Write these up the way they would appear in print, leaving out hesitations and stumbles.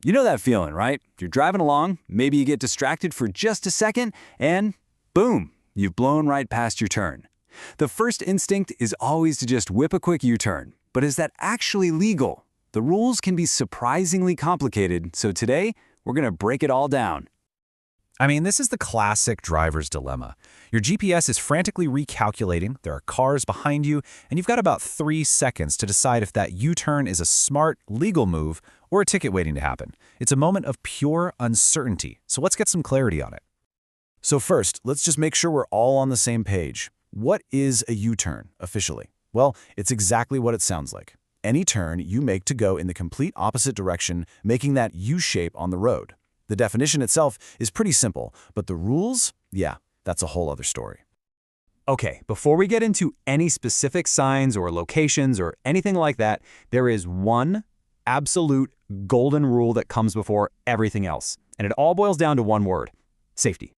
You know that feeling, right? You're driving along, maybe you get distracted for just a second, and boom, you've blown right past your turn. The first instinct is always to just whip a quick U-turn. But is that actually legal? The rules can be surprisingly complicated, so today, we're going to break it all down. I mean, this is the classic driver's dilemma. Your GPS is frantically recalculating, there are cars behind you, and you've got about 3 seconds to decide if that U-turn is a smart, legal move or a ticket waiting to happen. It's a moment of pure uncertainty, so let's get some clarity on it. So first, let's just make sure we're all on the same page. What is a U-turn, officially? Well, it's exactly what it sounds like. Any turn you make to go in the complete opposite direction, making that U shape on the road. The definition itself is pretty simple, but the rules, yeah, that's a whole other story. Okay, before we get into any specific signs or locations or anything like that, there is one absolute golden rule that comes before everything else. And it all boils down to one word: safety.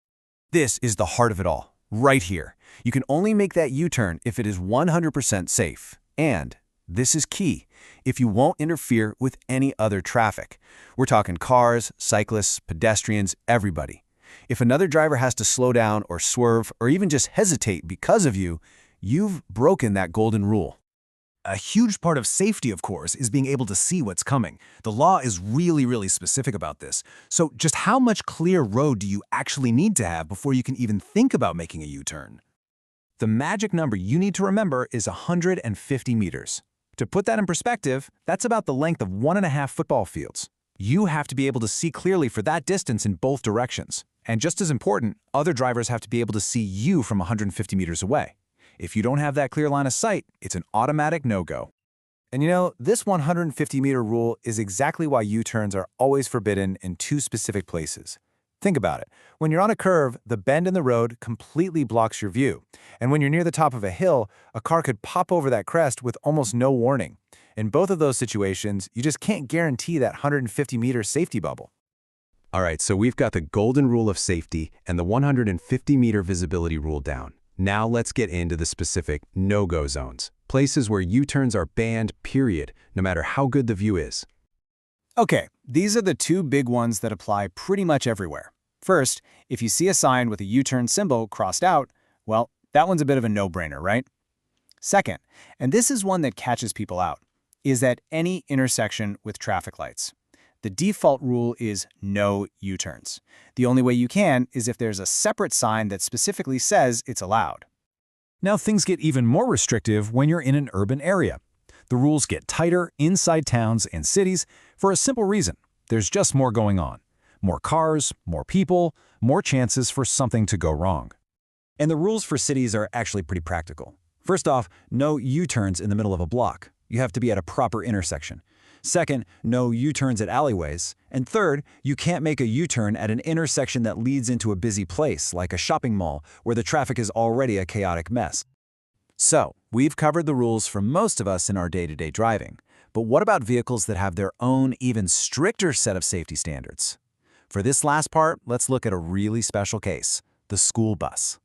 This is the heart of it all, right here. You can only make that U-turn if it is 100% safe. And this is key, if you won't interfere with any other traffic. We're talking cars, cyclists, pedestrians, everybody. If another driver has to slow down or swerve or even just hesitate because of you, you've broken that golden rule. A huge part of safety, of course, is being able to see what's coming. The law is really specific about this. So just how much clear road do you actually need to have before you can even think about making a U-turn? The magic number you need to remember is 150 meters. To put that in perspective, that's about the length of 1.5 football fields. You have to be able to see clearly for that distance in both directions. And just as important, other drivers have to be able to see you from 150 meters away. If you don't have that clear line of sight, it's an automatic no-go. And you know, this 150-meter rule is exactly why U-turns are always forbidden in 2 specific places. Think about it. When you're on a curve, the bend in the road completely blocks your view. And when you're near the top of a hill, a car could pop over that crest with almost no warning. In both of those situations, you just can't guarantee that 150-meter safety bubble. All right, so we've got the golden rule of safety and the 150-meter visibility rule down. Now let's get into the specific no-go zones, places where U-turns are banned, period, no matter how good the view is. Okay, these are the 2 big ones that apply pretty much everywhere. First, if you see a sign with a U-turn symbol crossed out, well, that one's a bit of a no-brainer, right? Second, and this is one that catches people out, is at any intersection with traffic lights. The default rule is no U-turns. The only way you can is if there's a separate sign that specifically says it's allowed. Now things get even more restrictive when you're in an urban area. The rules get tighter inside towns and cities for a simple reason. There's just more going on. More cars, more people, more chances for something to go wrong. And the rules for cities are actually pretty practical. First off, no U-turns in the middle of a block. You have to be at a proper intersection. Second, no U-turns at alleyways. And third, you can't make a U-turn at an intersection that leads into a busy place, like a shopping mall, where the traffic is already a chaotic mess. So, we've covered the rules for most of us in our day-to-day driving. But what about vehicles that have their own, even stricter set of safety standards? For this last part, let's look at a really special case, the school bus.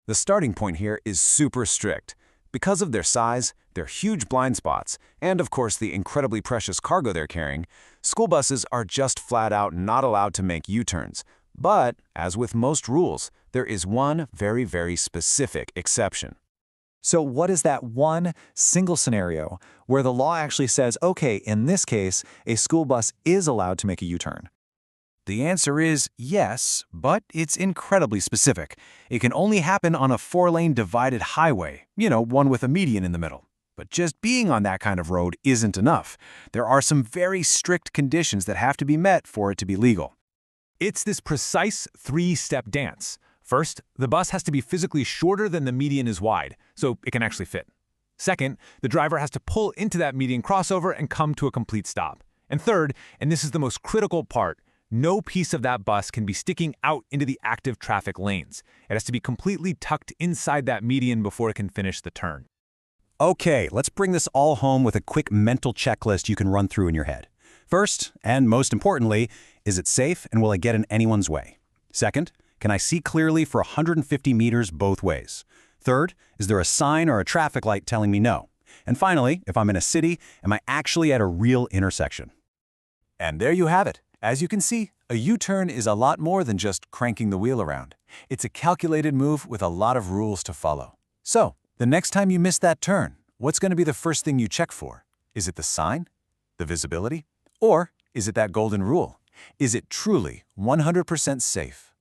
The starting point here is super strict. Because of their size, their huge blind spots, and of course the incredibly precious cargo they're carrying, school buses are just flat out not allowed to make U-turns. But, as with most rules, there is one very specific exception. So what is that one single scenario where the law actually says, okay, in this case, a school bus is allowed to make a U-turn? The answer is yes, but it's incredibly specific. It can only happen on a 4-lane divided highway, one with a median in the middle. But just being on that kind of road isn't enough. There are some very strict conditions that have to be met for it to be legal. It's this precise 3-step dance. First, the bus has to be physically shorter than the median is wide, so it can actually fit. Second, the driver has to pull into that median crossover and come to a complete stop. And third, and this is the most critical part, no piece of that bus can be sticking out into the active traffic lanes. It has to be completely tucked inside that median before it can finish the turn. Okay, let's bring this all home with a quick mental checklist you can run through in your head. First, and most importantly, is it safe and will I get in anyone's way? Second, can I see clearly for 150 meters both ways? Third, is there a sign or a traffic light telling me no? And finally, if I'm in a city, am I actually at a real intersection? And there you have it. As you can see, a U-turn is a lot more than just cranking the wheel around. It's a calculated move with a lot of rules to follow. So, the next time you miss that turn, what's going to be the first thing you check for? Is it the sign? The visibility? Or is it that golden rule? Is it truly 100% safe?